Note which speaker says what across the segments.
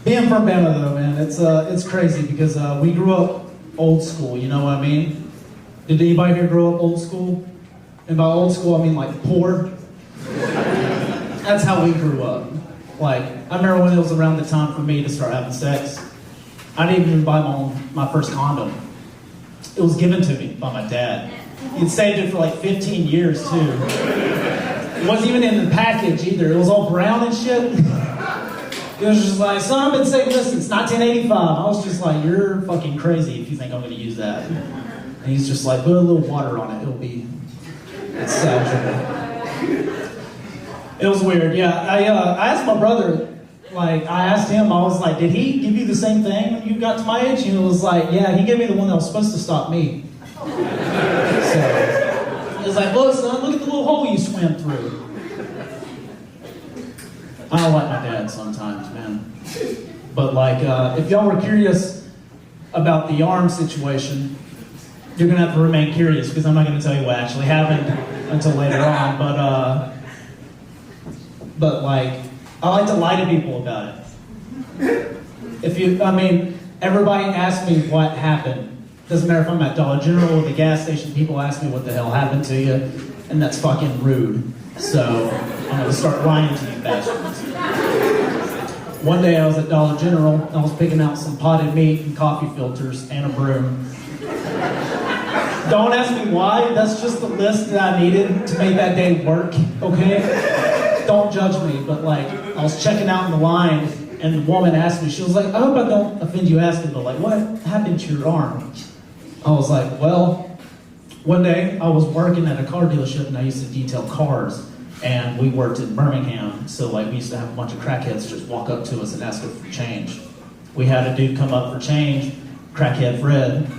Speaker 1: Being from Bama though, man, it's crazy because we grew up old school, you know what I mean? Did anybody here grow up old school? And by old school, I mean like poor. That's how we grew up. Like, I remember when it was around the time for me to start having sex. I didn't even buy my first condom. It was given to me by my dad. He'd saved it for like 15 years too. It wasn't even in the package either. It was all brown and shit. It was just like, son, I've been saving this since 1985. I was just like, you're fucking crazy if you think I'm gonna use that. And he's just like, put a little water on it. It's salvageable. It was weird, yeah. I asked my brother, I asked him, I was like, did he give you the same thing when you got to my age? And he was like, yeah, he gave me the one that was supposed to stop me. So, he was like, look, son, look at the little hole you swam through. I don't like my dad sometimes, man. But if y'all were curious about the arm situation, you're gonna have to remain curious because I'm not gonna tell you what actually happened until later on. But I like to lie to people about it. Everybody asks me what happened. Doesn't matter if I'm at Dollar General or the gas station, people ask me what the hell happened to you, and that's fucking rude. So I'm gonna start lying to you bastards. One day I was at Dollar General, and I was picking out some potted meat and coffee filters and a broom. Don't ask me why, that's just the list that I needed to make that day work, okay? Don't judge me, but I was checking out in the line, and the woman asked me, she was like, I hope I don't offend you asking, but what happened to your arm? I was like, well, one day I was working at a car dealership, and I used to detail cars, and we worked in Birmingham, so we used to have a bunch of crackheads just walk up to us and ask us for change. We had a dude come up for change, crackhead Fred.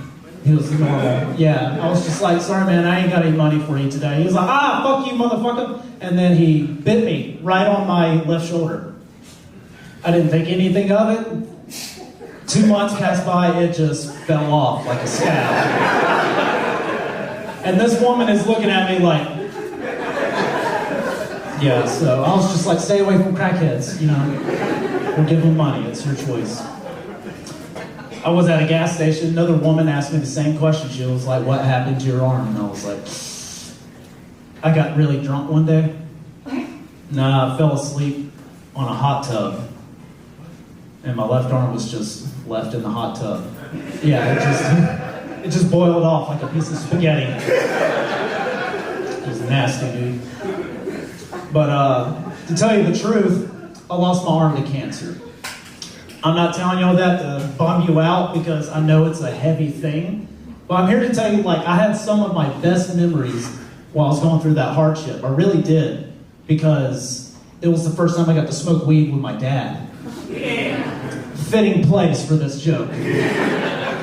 Speaker 1: He was normal. Yeah, I was just like, sorry man, I ain't got any money for you today. He was like, fuck you motherfucker. And then he bit me right on my left shoulder. I didn't think anything of it. 2 months passed by, it just fell off like a scab. And this woman is looking at me like, yeah, so I was just like, stay away from crackheads, We'll give them money, it's your choice. I was at a gas station, another woman asked me the same question. She was like, what happened to your arm? And I was like, I got really drunk one day. Nah, I fell asleep on a hot tub. And my left arm was just left in the hot tub. Yeah, it just boiled off like a piece of spaghetti. It was nasty, dude. But to tell you the truth, I lost my arm to cancer. I'm not telling y'all that to bum you out because I know it's a heavy thing. But I'm here to tell you, I had some of my best memories while I was going through that hardship. I really did. Because it was the first time I got to smoke weed with my dad. Yeah. Fitting place for this joke. It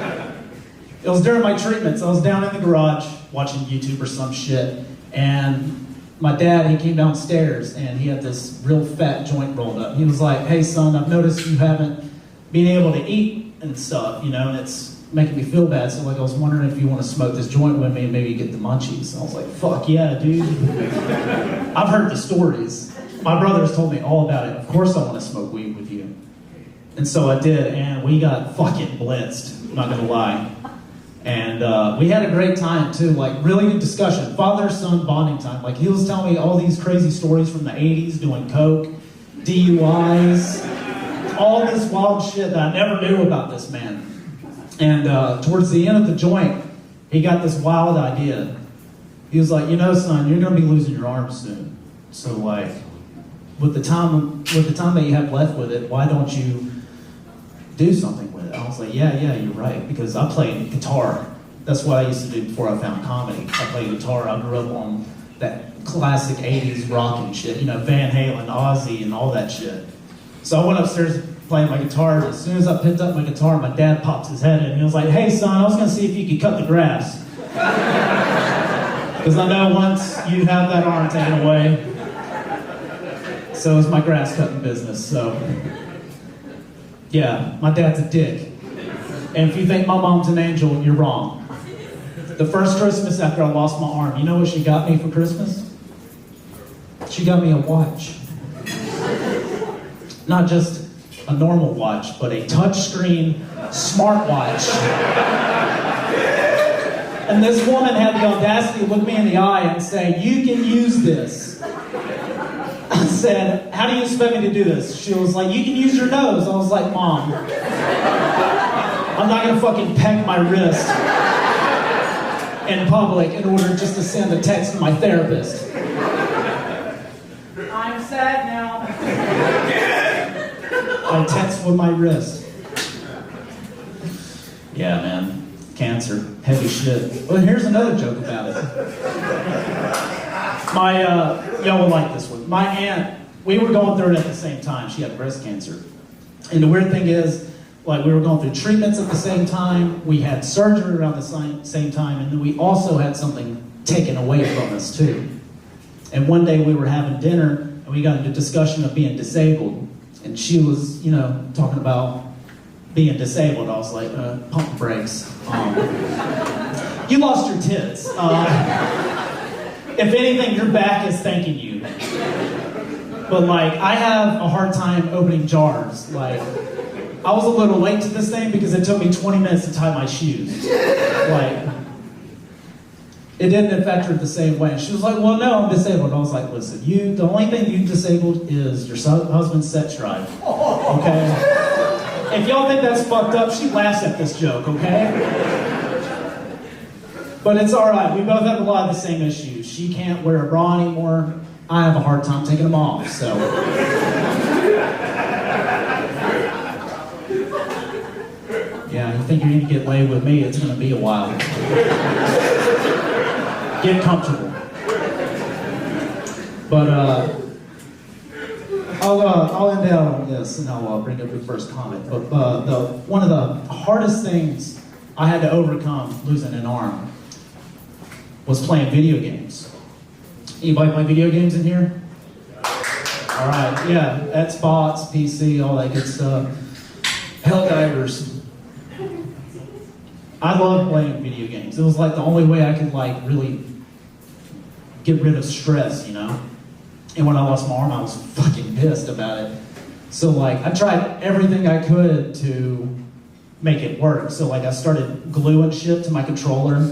Speaker 1: was during my treatments. I was down in the garage watching YouTube or some shit. And my dad, he came downstairs and he had this real fat joint rolled up. He was like, hey son, I've noticed you haven't been able to eat and stuff, and it's making me feel bad. So I was wondering if you want to smoke this joint with me and maybe get the munchies. And I was like, fuck yeah, dude. I've heard the stories. My brother's told me all about it. Of course I want to smoke weed with you. And so I did, and we got fucking blitzed, I'm not gonna lie. And we had a great time too, really good discussion. Father-son bonding time. He was telling me all these crazy stories from the 80s, doing coke, DUIs, all this wild shit that I never knew about this man. And towards the end of the joint, he got this wild idea. He was like, son, you're gonna be losing your arm soon. So with the time that you have left with it, why don't you do something with it? I was like, yeah, you're right, because I played guitar. That's what I used to do before I found comedy. I played guitar. I grew up on that classic 80s rock and shit, Van Halen, Ozzy, and all that shit. So I went upstairs playing my guitar. As soon as I picked up my guitar, my dad popped his head in. He was like, hey son, I was gonna see if you could cut the grass. Because I know once you have that arm taken away, so is my grass cutting business, so. Yeah, my dad's a dick. And if you think my mom's an angel, you're wrong. The first Christmas after I lost my arm, you know what she got me for Christmas? She got me a watch. Not just a normal watch, but a touchscreen smartwatch. And this woman had the audacity to look me in the eye and say, "You can use this." I said, "How do you expect me to do this?" She was like, "You can use your nose." I was like, "Mom, I'm not gonna fucking peg my wrist in public in order just to send a text to my therapist." I'm sad now. I text with my wrist. Yeah, man. Cancer. Heavy shit. Well, here's another joke about it. Y'all will like this one. My aunt, we were going through it at the same time. She had breast cancer. And the weird thing is, like, we were going through treatments at the same time. We had surgery around the same time. And then we also had something taken away from us, too. And one day we were having dinner, and we got into a discussion of being disabled. And she was, talking about being disabled. I was like, pump the brakes. You lost your tits. If anything, your back is thanking you. But, like, I have a hard time opening jars. Like, I was a little late to this thing because it took me 20 minutes to tie my shoes. Like, it didn't affect her the same way. She was like, "Well, no, I'm disabled." I was like, "Listen, the only thing you disabled is your husband's sex drive, okay? If y'all think that's fucked up, she laughs at this joke, okay? But it's all right. We both have a lot of the same issues. She can't wear a bra anymore. I have a hard time taking them off, so." Yeah, you think you're going to get laid with me, it's going to be a while. Get comfortable. But I'll end out on this, and I'll bring up your first comment. But one of the hardest things I had to overcome losing an arm was playing video games. Anybody play video games in here? All right, yeah, Xbox, PC, all that good stuff. Helldivers. I love playing video games. It was like the only way I could really get rid of stress, And when I lost my arm, I was fucking pissed about it. So I tried everything I could to make it work. So I started gluing shit to my controller,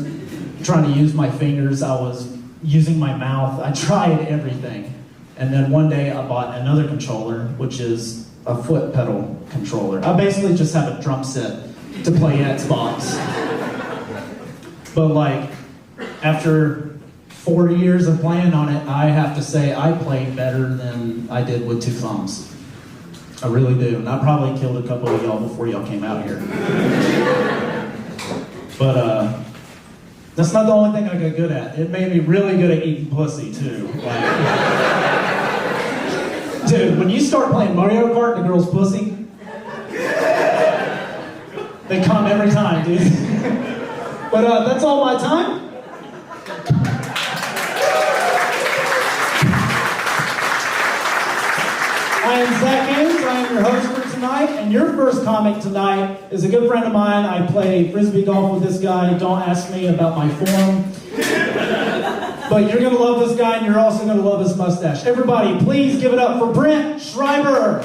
Speaker 1: trying to use my fingers. I was using my mouth. I tried everything. And then one day I bought another controller, which is a foot pedal controller. I basically just have a drum set to play Xbox. But after 4 years of playing on it, I have to say I played better than I did with two thumbs. I really do. And I probably killed a couple of y'all before y'all came out here. But that's not the only thing I got good at. It made me really good at eating pussy too. Dude, when you start playing Mario Kart and the girl's pussy, they come every time, dude. But that's all my time. I am Zach Haynes. I am your host for tonight. And your first comic tonight is a good friend of mine. I play Frisbee golf with this guy. Don't ask me about my form. But you're going to love this guy, and you're also going to love his mustache. Everybody, please give it up for Brent Schreiber.